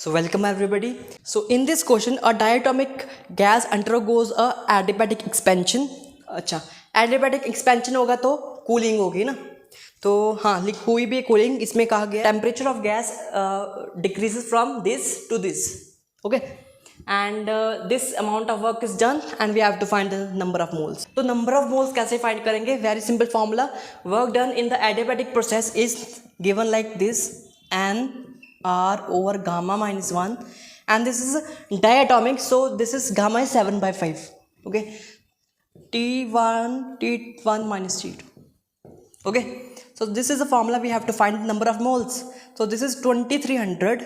So welcome everybody. So in this question, a diatomic gas undergoes a adiabatic expansion. अच्छा, adiabatic expansion होगा तो cooling होगी ना. तो हाँ, हुई भी कूलिंग. इसमें कहा गया temperature of gas decreases from this to this. Okay, and this amount of work is done and we have to find the number of moles. तो number of moles कैसे find करेंगे? Very simple formula. Work done in the adiabatic process is given like this, n r over gamma minus 1, and this is diatomic, so this is gamma is 7 by 5. Okay, t1 minus t2. Okay, so this is the formula. We have to find the number of moles. So this is 2300.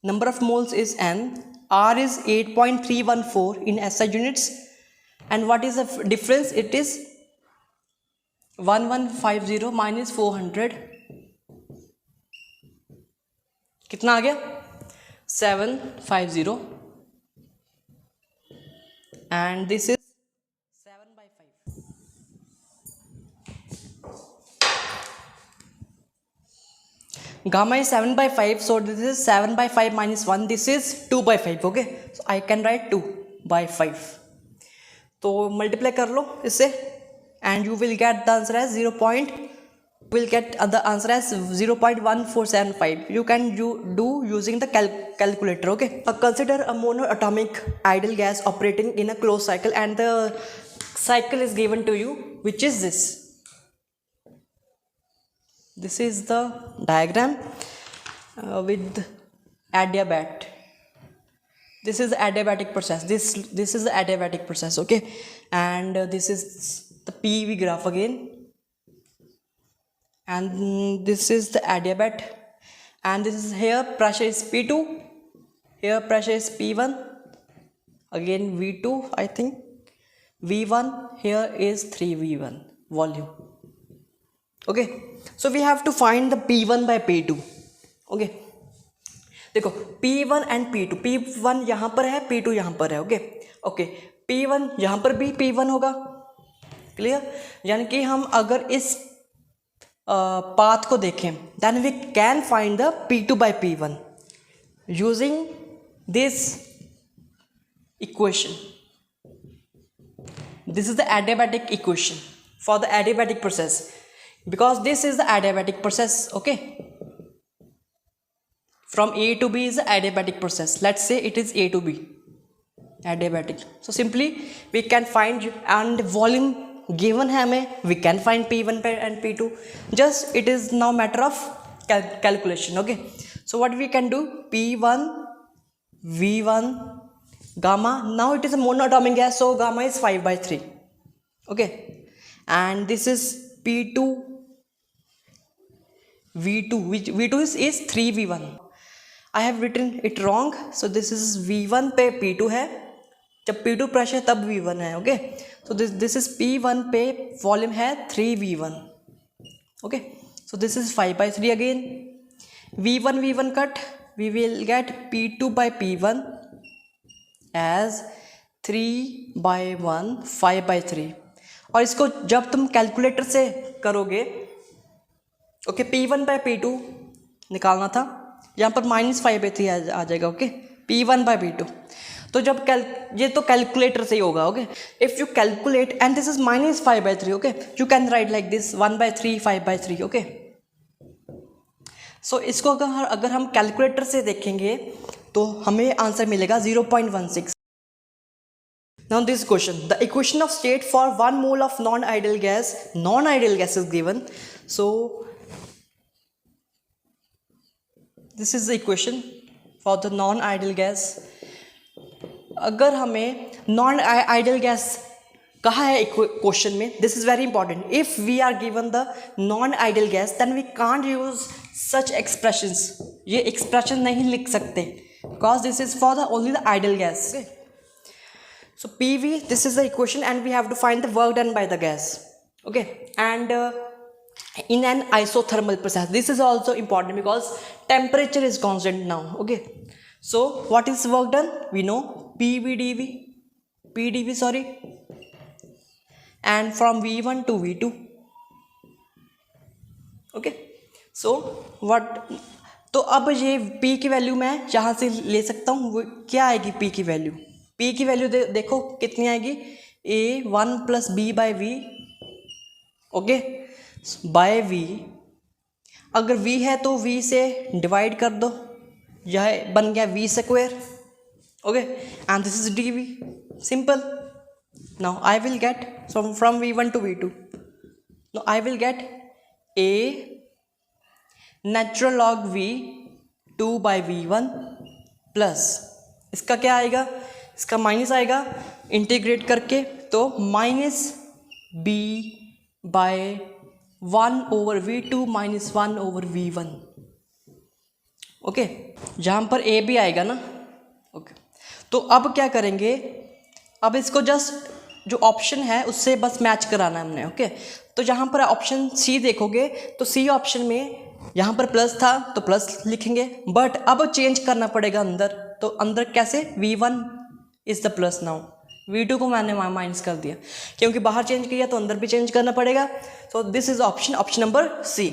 Number of moles is n. R is 8.314 in SI units, and what is the difference? It is 1150 minus 400. कितना आ गया? 750, and this is 7 by 5. Gamma is 7 by 5, so this is 7 by 5 minus 1. This is 2 by 5. Okay, so I can write 2 by 5. तो multiply कर लो इससे and you will get the answer as 0.1475. You can do using the calculator. Okay, consider a monoatomic ideal gas operating in a closed cycle, and the cycle is given to you, which is this. This is the diagram with adiabat. This is the adiabatic process. This is the adiabatic process. Okay, and this is the PV graph again, and this is the adiabat, and this is here pressure is P2, here pressure is P1, again V2, I think V1, here is 3V1 volume. Okay, so we have to find the P1 by P2. Okay, देखो P1 and P2, P1 यहाँ पर है, P2 यहाँ पर है. Okay okay, P1 यहाँ पर भी P1 होगा. क्लियर? यानी कि हम अगर इस पाथ को देखें, then we can find the P2 by P1 using this equation. This is the adiabatic equation for the adiabatic process, because this is the adiabatic process. Okay, from A to B is the adiabatic process. Let's say it is A to B, adiabatic. So simply we can find, and volume given है हमें, we can find P1 and P2. Just it is now matter of calculation. Okay, so what we can do, P1 V1 gamma. Now it is a monoatomic gas, so gamma is 5 by 3. Okay, and this is P2 V2, which V2 is 3V1. I have written it wrong, so this is V1 पे P2 है, जब P2 pressure है तब V1 है. Okay, so this is P1 पे volume है 3V1. Okay, so this is 5 by 3 again. V1 cut, we will get P2 by P1 as 3 by 1 5 by 3. और इसको जब तुम कैलकुलेटर से करोगे, ओके, P1 by P2 निकालना था, यहाँ पर -5 by 3 आ जाएगा. Okay, P1 by P2. तो जब ये तो कैलकुलेटर से ही होगा. Okay, if you calculate and this is -5 by 3. Okay, you can write like this 1 by 3 5 by 3. Okay, so इसको अगर हम कैलकुलेटर से देखेंगे तो हमें आंसर मिलेगा 0.16. Now this question, the equation of state for 1 mole of non-ideal gas is given. So this is the equation for the non-ideal gas. अगर हमें non-ideal gas कहा है क्वेश्चन में, this is very important. If we are given the non-ideal gas, then we can't use such expressions. ये expression नहीं लिख सकते, because this is for only the ideal gas. Okay. So PV, this is the equation, and we have to find the work done by the gas. Okay, and in an isothermal process, this is also important because temperature is constant now. Okay, so what is work done? We know PdV, sorry, and from V1 to V2. Okay, so what तो अब ये p की value मैं यहाँ से ले सकता हूँ, वो क्या आएगी p की वैल्यू? p की वैल्यू देखो कितनी आएगी, a1 plus b by V, okay, by v। अगर v है तो v से डिवाइड कर दो, यह बन गया v square, okay, and this is dv, simple. Now I will get from v1 to v2, now I will get a natural log v 2 by v1 plus इसका क्या आएगा, इसका माइनस आएगा इंटीग्रेट करके, तो minus b by 1 over v2 minus 1 over v1, okay, जहाँ पर a भी आएगा ना, ओके। तो अब क्या करेंगे, अब इसको जस्ट जो ऑप्शन है उससे बस मैच कराना है हमने, ओके। तो जहाँ पर ऑप्शन सी देखोगे तो सी ऑप्शन में यहाँ पर प्लस था तो प्लस लिखेंगे, बट अब चेंज करना पड़ेगा अंदर, तो अंदर कैसे, v1 is the plus, now v2 को मैंने माइनस कर दिया, क्योंकि बाहर चेंज किया तो अंदर भी चेंज करना पड़ेगा। So this is option number C.